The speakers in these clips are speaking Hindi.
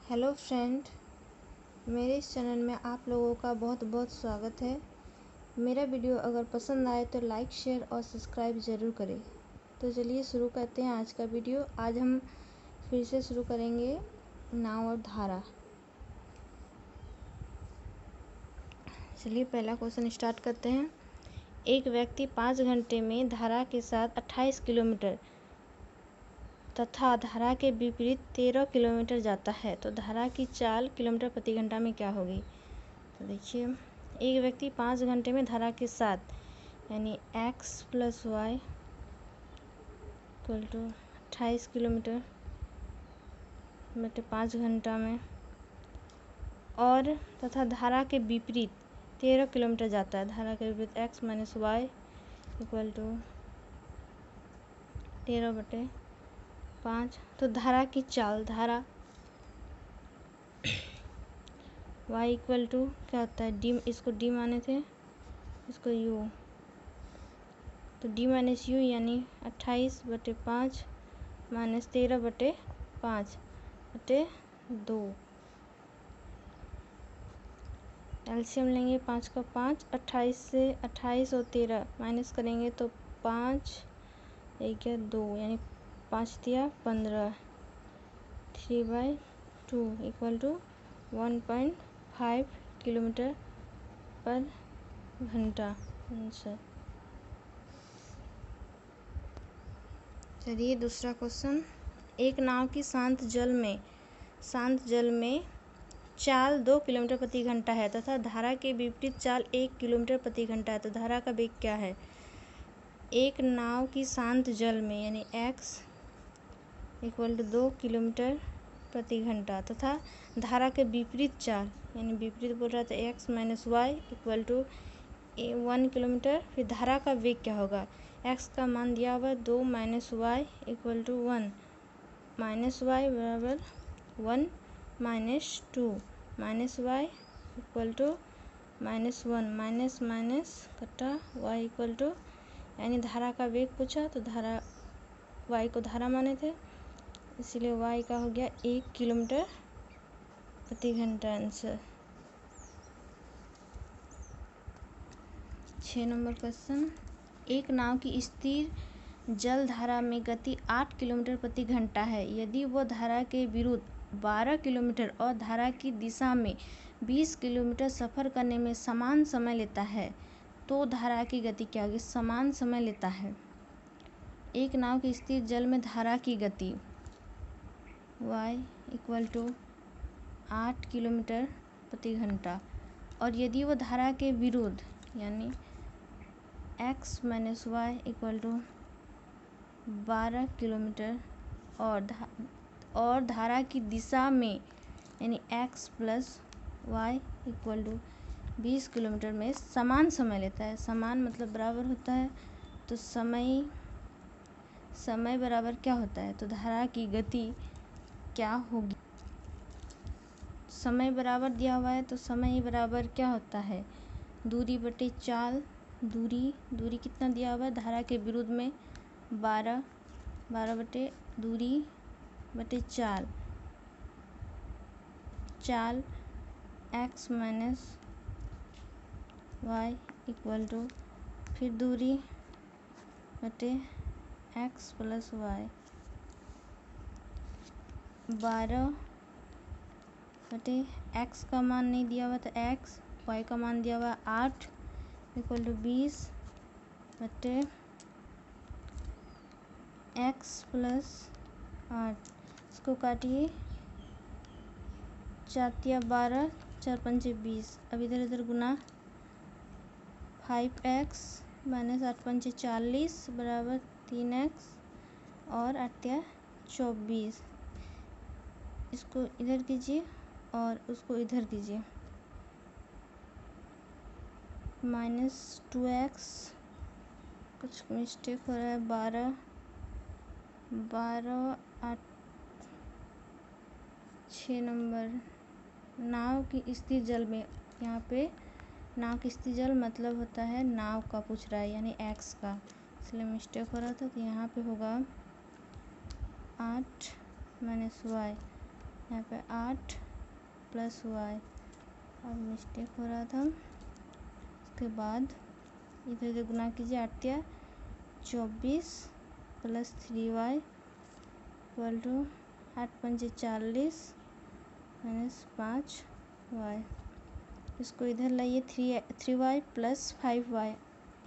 हेलो फ्रेंड, मेरे इस चैनल में आप लोगों का बहुत बहुत स्वागत है। मेरा वीडियो अगर पसंद आए तो लाइक, शेयर और सब्सक्राइब ज़रूर करें। तो चलिए शुरू करते हैं आज का वीडियो। आज हम फिर से शुरू करेंगे नाव और धारा। चलिए पहला क्वेश्चन स्टार्ट करते हैं। एक व्यक्ति 5 घंटे में धारा के साथ 28 किलोमीटर तथा धारा के विपरीत 13 किलोमीटर जाता है तो धारा की चाल किलोमीटर प्रति घंटा में क्या होगी। तो देखिए, एक व्यक्ति 5 घंटे में धारा के साथ यानी x + y = 28 किलोमीटर बटे 5 घंटा में और तथा धारा के विपरीत 13 किलोमीटर जाता है। धारा के विपरीत x - y = 13/5। तो धारा की चाल, धारा y = क्या होता है, डी, इसको d माने थे, इसको u, तो d - u यानी 28/5 - 13/5/2। एलसीएम लेंगे 5 का 5, 28 से 28 और 13 माइनस करेंगे तो 5 1 या 2 यानी 5 दिया 15, 3/2 = 1.5 किलोमीटर पर घंटा आंसर। चलिए दूसरा क्वेश्चन। एक नाव की शांत जल में चाल 2 किलोमीटर प्रति घंटा है तथा धारा के विपरीत चाल 1 किलोमीटर प्रति घंटा है तो धारा का वेग क्या है। एक नाव की शांत जल में यानी x = 2 किलोमीटर प्रति घंटा तथा धारा के विपरीत चाल यानी विपरीत बोल रहा था x - y = 1 किलोमीटर। फिर धारा का वेग क्या होगा। x का मान दिया हुआ 2 - y = 1, -y = 1 - 2 -y = -1 -y यानी धारा का वेग पूछा तो धारा y को धारा माने थे, इसीलिए y का हो गया 1 किलोमीटर प्रति घंटा आंसर। 6 number question. एक नाव की स्थिर जल धारा में गति 8 किलोमीटर प्रति घंटा है। यदि वह धारा के विरुद्ध 12 किलोमीटर और धारा की दिशा में 20 किलोमीटर सफ़र करने में समान समय लेता है तो धारा की गति क्या होगी। समान समय लेता है। एक नाव की स्थिर जल में धारा की गति y = 8 किलोमीटर प्रति घंटा और यदि वह धारा के विरुद्ध यानी x - y = 12 किलोमीटर और धारा की दिशा में यानी x + y = 20 किलोमीटर में समान समय लेता है। समान मतलब बराबर होता है, तो समय बराबर क्या होता है, तो धारा की गति क्या होगी। समय बराबर दिया हुआ है तो समय बराबर क्या होता है, दूरी बटे चाल। दूरी कितना दिया हुआ है, धारा के विरुद्ध में 12 बटे दूरी बटे चाल x - y = फिर दूरी बटे x + y 12 बटे x का मान नहीं दिया हुआ तो x, y का मान दिया हुआ 8 = 20 बटे x + 8। इसको काटिए, 4 × 12 4 × 5 = 20। अब इधर गुना 5x - 8 × 5 = 40 बराबर 3x और 8 × 24। इसको इधर कीजिए और उसको इधर कीजिए, -2x, कुछ मिस्टेक हो रहा है, 12 8 6 नंबर। नाव की स्थिर जल में, यहाँ पे नाव की स्थिर जल मतलब होता है नाव का पूछ रहा है यानी x का, इसलिए मिस्टेक हो रहा था। तो यहाँ पे होगा 8 - y यहाँ पे 8 प्लस वाई, अब मिस्टेक हो रहा था। उसके बाद इधर इधर गुना कीजिए, 8 या 24 प्लस 3y इक्वल टू 8 पंजे 40 माइनस 5y। इसको इधर लाइए, 3y plus 5y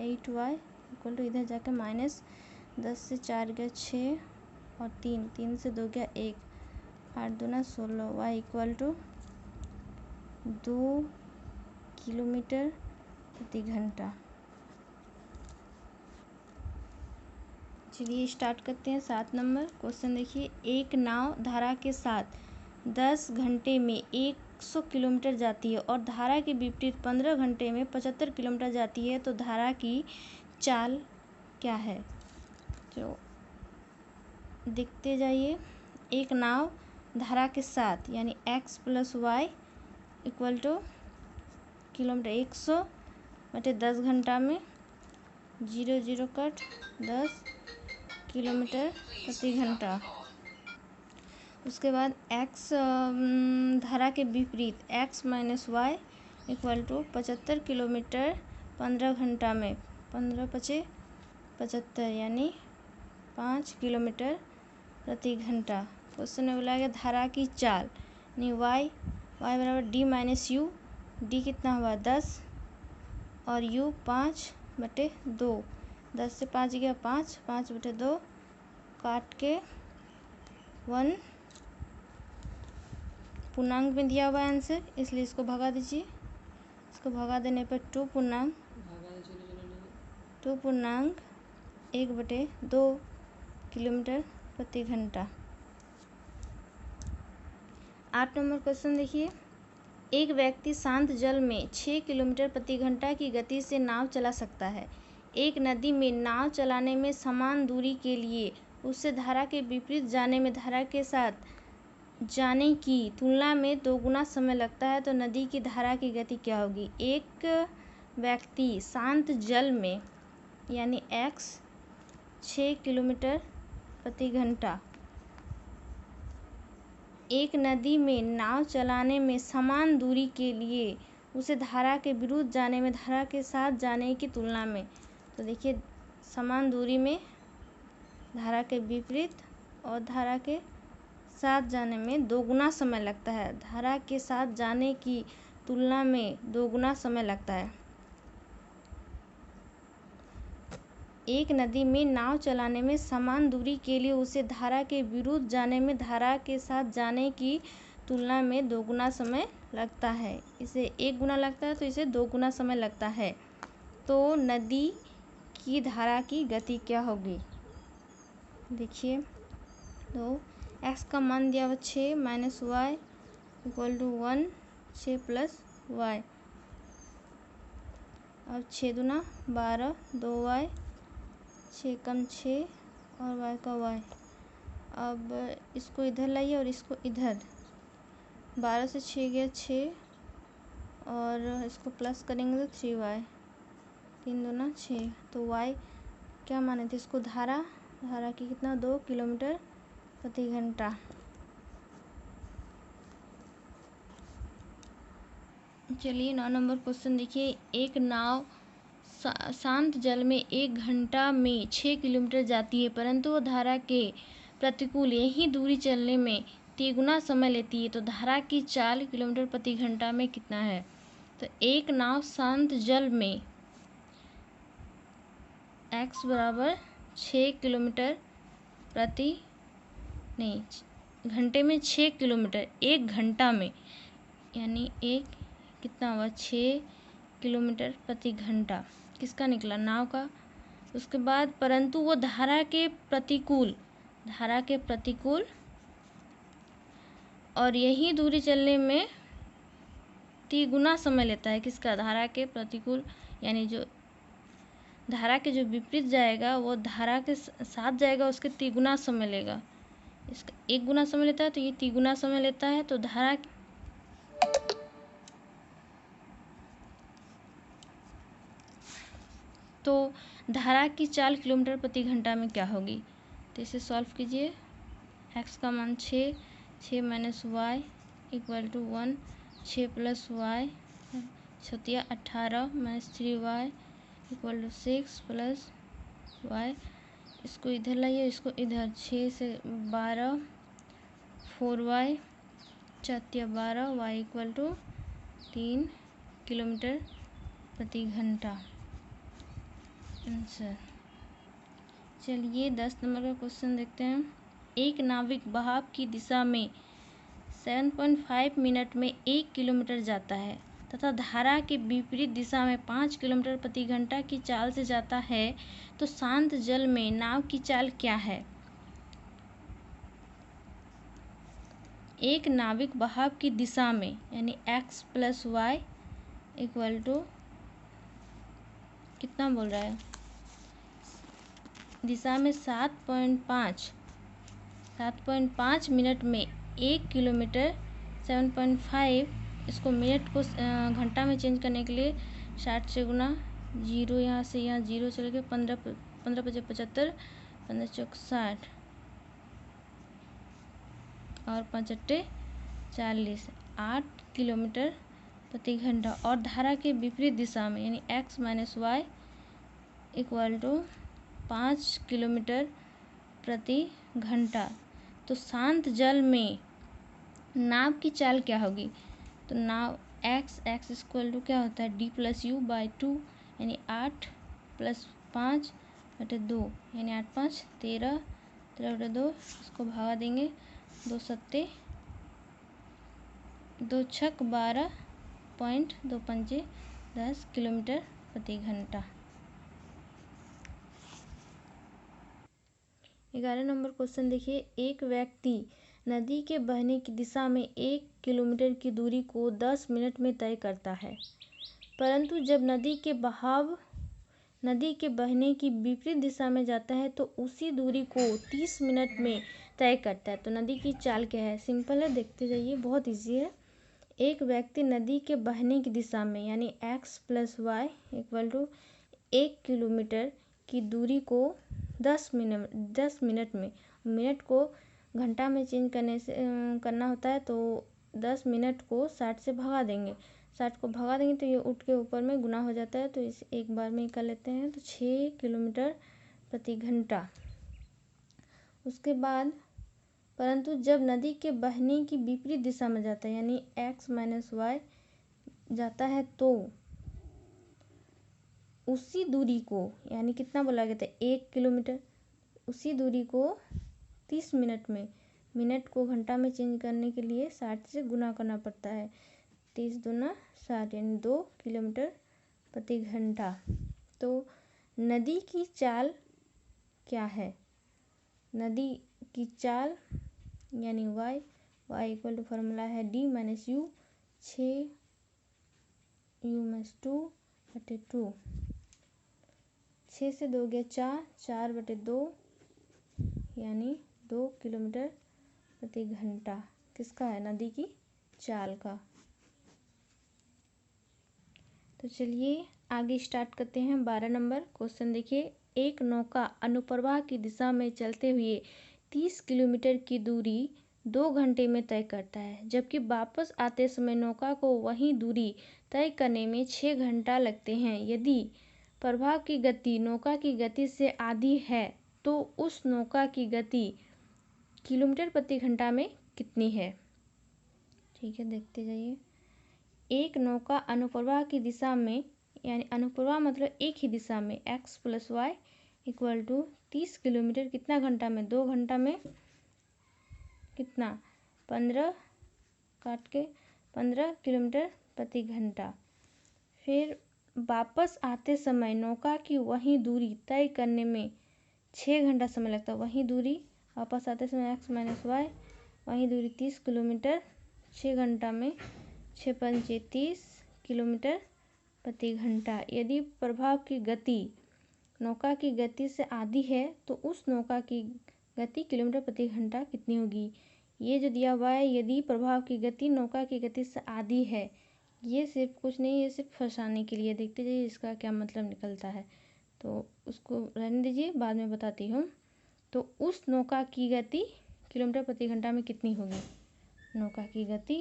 8y equal to इधर जाकर माइनस 10 से 4 गया 6 और 3 से 2 गया 1, 8 दूना 16, y इक्वल टू 2 किलोमीटर प्रति घंटा। चलिए स्टार्ट करते हैं। 7 नंबर क्वेश्चन देखिए, एक नाव धारा के साथ 10 घंटे में 100 किलोमीटर जाती है और धारा के विपरीत 15 घंटे में 75 किलोमीटर जाती है, तो धारा की चाल क्या है? तो देखते जाइए। एक नाव धारा के साथ यानी x plus y equal to kilometre 100 बटे 10 घंटा में 0 0 कट 10 किलोमीटर प्रति घंटा। उसके बाद x धारा के विपरीत x minus y equal to 75 kilometre 15 घंटा में 15 पचे 75 यानी 5 किलोमीटर प्रति घंटा। क्वेश्चन में बोला गया धारा की चाल यानी y बराबर d माइनस यू, d कितना हुआ 10 और u 5 बटे 2, 10 से 5 गया 5, 5 बटे 2 काट के 1 पूर्णांक में दिया हुआ है आंसर, इसलिए इसको भगा दीजिए। इसको भगा देने पर 2 पूर्णांक 1 बटे 2 किलोमीटर प्रति घंटा। 8 नंबर क्वेश्चन देखिए, एक व्यक्ति शांत जल में 6 किलोमीटर प्रति घंटा की गति से नाव चला सकता है। एक नदी में नाव चलाने में समान दूरी के लिए उससे धारा के विपरीत जाने में धारा के साथ जाने की तुलना में 2 गुना समय लगता है, तो नदी की धारा की गति क्या होगी? एक व्यक्ति शांत जल में यानी x 6 किलोमीटर प्रति घंटा, एक नदी में नाव चलाने में समान दूरी के लिए उसे धारा के विरुद्ध जाने में धारा के साथ जाने की तुलना में, तो देखिए समान दूरी में धारा के विपरीत और धारा के साथ जाने में 2 गुना समय लगता है, धारा के साथ जाने की तुलना में 2 गुना समय लगता है। एक नदी में नाव चलाने में समान दूरी के लिए उसे धारा के विरुद्ध जाने में धारा के साथ जाने की तुलना में 2 गुना समय लगता है। इसे 1 गुना लगता है तो इसे 2 गुना समय लगता है, तो नदी की धारा की गति क्या होगी? देखिए, तो x का मान दिया हुआ 6 minus y equal to 1, 6 plus y, अब 6 दूना 12, 2y, 6 कम 6 और y का y। अब इसको इधर लाइए और इसको इधर, 12 से 6 गया 6 और इसको प्लस करेंगे तो 3y, 3 दूना 6, तो y क्या माने थे इसको? धारा की कितना 2 किलोमीटर प्रति घंटा। चलिए 9 नंबर क्वेश्चन देखिए, एक नाव शांत जल में 1 घंटा में 6 किलोमीटर जाती है, परंतु वो धारा के प्रतिकूल यही दूरी चलने में 3 गुना समय लेती है, तो धारा की चाल किलोमीटर प्रति घंटा में कितना है? तो एक नाव शांत जल में x बराबर 6 किलोमीटर प्रति घंटे में 6 किलोमीटर 1 घंटा में, यानी एक कितना हुआ 6 किलोमीटर प्रति घंटा, किसका निकला? नाव का। उसके बाद परंतु वो धारा के प्रतिकूल और यही दूरी चलने में 3 गुना समय लेता है, किसका? धारा के प्रतिकूल, यानी जो धारा के जो विपरीत जाएगा वो धारा के साथ जाएगा, उसके 3 गुना समय लेगा। इसका 1 गुना समय लेता है तो ये 3 गुना समय लेता है, तो धारा की चाल किलोमीटर प्रति घंटा में क्या होगी? तो इसे सॉल्व कीजिए। x का मान 6, 6 minus y equal to 1, 6 plus y 18 minus 3y equal to 6 plus y. इसको इधर लाइए, इसको इधर, 6 से 12 4y 12 Y equal to 3 kilometre प्रति घंटा। आंसर। चलिए 10 नंबर का क्वेश्चन देखते हैं। एक नाविक बहाव की दिशा में 7.5 मिनट में 1 किलोमीटर जाता है तथा धारा के विपरीत दिशा में 5 किलोमीटर प्रति घंटा की चाल से जाता है, तो शांत जल में नाव की चाल क्या है? एक नाविक बहाव की दिशा में यानी x plus y equal to कितना बोल रहा है, दिशा में 7.5 मिनट में 1 किलोमीटर 7.5, इसको मिनट को घंटा में चेंज करने के लिए 60 से गुना, 0 यहाँ से यहाँ 0 चले गए, 15 पचे 75, 15 चौक 60 और 5 अट्टे 40, 8 किलोमीटर प्रति घंटा। और धारा के विपरीत दिशा में यानी x minus y equal to 5 kilometre प्रति घंटा। तो शांत जल में नाव की चाल क्या होगी? तो नाव x इक्वल टू क्या होता है, d प्लस यू बाई 2 यानी 8 प्लस 5 बटे 2 यानी 8 5 13, 13 बटे 2, इसको भागा देंगे, 2 सत्ते 2 छक 12.2 पंजे 10 किलोमीटर प्रति घंटा। 11 नंबर क्वेश्चन देखिए। एक व्यक्ति नदी के बहने की दिशा में 1 किलोमीटर की दूरी को 10 मिनट में तय करता है, परंतु जब नदी के बहने की विपरीत दिशा में जाता है तो उसी दूरी को 30 मिनट में तय करता है। तो नदी की चाल क्या है? सिंपल है, देखते जाइए, बहुत ईजी है। एक व्यक्ति नदी के बहने की दिशा में यानी x plus y equal to 1 kilometre की दूरी को 10 मिनट में, मिनट को घंटा में चेंज करना होता है, तो 10 मिनट को 60 से भगा देंगे, 60 को भगा देंगे तो ये उठ के ऊपर में गुना हो जाता है, तो इस एक बार में कर लेते हैं, तो 6 किलोमीटर प्रति घंटा। उसके बाद परंतु जब नदी के बहने की विपरीत दिशा में जाता है यानी x माइनस वाई जाता है, तो उसी दूरी को यानी कितना बोला गया था, 1 किलोमीटर, उसी दूरी को 30 मिनट में, मिनट को घंटा में चेंज करने के लिए 60 से गुना करना पड़ता है, 30 दूना 60 यानी 2 किलोमीटर प्रति घंटा। तो नदी की चाल क्या है? नदी की चाल यानी y इक्वल टू फार्मूला है d minus you, 6 u minus 2 बटे 2, 6 से 2 गया 4, 4 बटे 2 यानी 2 किलोमीटर प्रति घंटा। किसका है? नदी की चाल का। तो चलिए आगे स्टार्ट करते हैं। 12 नंबर क्वेश्चन देखिए। एक नौका अनुप्रवाह की दिशा में चलते हुए 30 किलोमीटर की दूरी 2 घंटे में तय करता है, जबकि वापस आते समय नौका को वही दूरी तय करने में 6 घंटा लगते हैं। यदि प्रवाह की गति नौका की गति से आधी है तो उस नौका की गति किलोमीटर प्रति घंटा में कितनी है? ठीक है, देखते जाइए। एक नौका अनुप्रवाह की दिशा में यानी अनुप्रवाह मतलब एक ही दिशा में x plus y equal to 30 kilometre कितना घंटा में? 2 घंटा में कितना? 15 काट के 15 किलोमीटर प्रति घंटा। फिर वापस आते समय नौका की वही दूरी तय करने में 6 घंटा समय लगता है। वही दूरी वापस आते समय x माइनस वाई, वही दूरी 30 किलोमीटर, 6 घंटा में 6 पंचे 30 किलोमीटर प्रति घंटा। यदि प्रवाह की गति नौका की गति से आधी है तो उस नौका की गति किलोमीटर प्रति घंटा कितनी होगी? ये जो दिया हुआ है, यदि प्रवाह की गति नौका की गति से आधी है, ये सिर्फ कुछ नहीं, ये सिर्फ फंसाने के लिए। देखते जाइए इसका क्या मतलब निकलता है, तो उसको रहने दीजिए, बाद में बताती हूँ। तो उस नौका की गति किलोमीटर प्रति घंटा में कितनी होगी? नौका की गति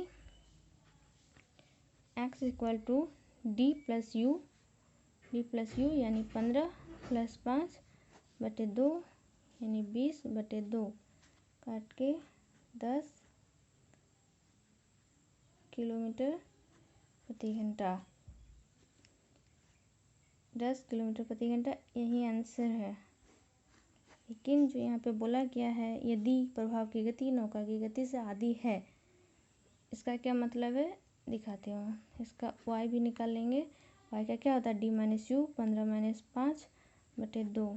x equal to d plus u यानी 15 + 5 बटे 2 यानी 20 बटे 2 काट के 10 किलोमीटर प्रति घंटा 10 किलोमीटर प्रति घंटा, यही आंसर है। लेकिन जो यहाँ पे बोला गया है, यदि प्रभाव की गति नौका की गति से आधी है, इसका क्या मतलब है दिखाती हूँ। इसका y भी निकाल लेंगे। y का क्या होता है d - u 15 - 5 बटे 2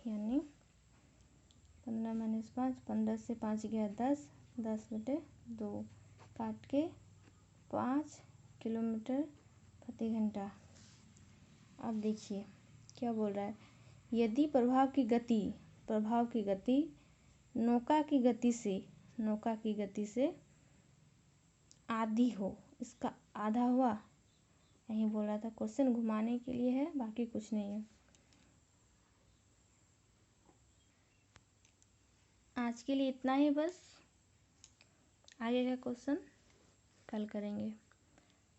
यानी 15 - 5, 15 से 5 गया 10, 10 बटे 2 काट के 5 किलोमीटर प्रति घंटा। अब देखिए क्या बोल रहा है, यदि प्रभाव की गति नौका की गति से आधी हो, इसका आधा हुआ, यही बोल रहा था। क्वेश्चन घुमाने के लिए है, बाकी कुछ नहीं है। आज के लिए इतना ही बस, आगे का क्वेश्चन कल करेंगे।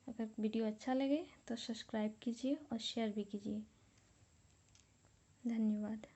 अगर वीडियो अच्छा लगे तो सब्सक्राइब कीजिए और शेयर भी कीजिए। धन्यवाद।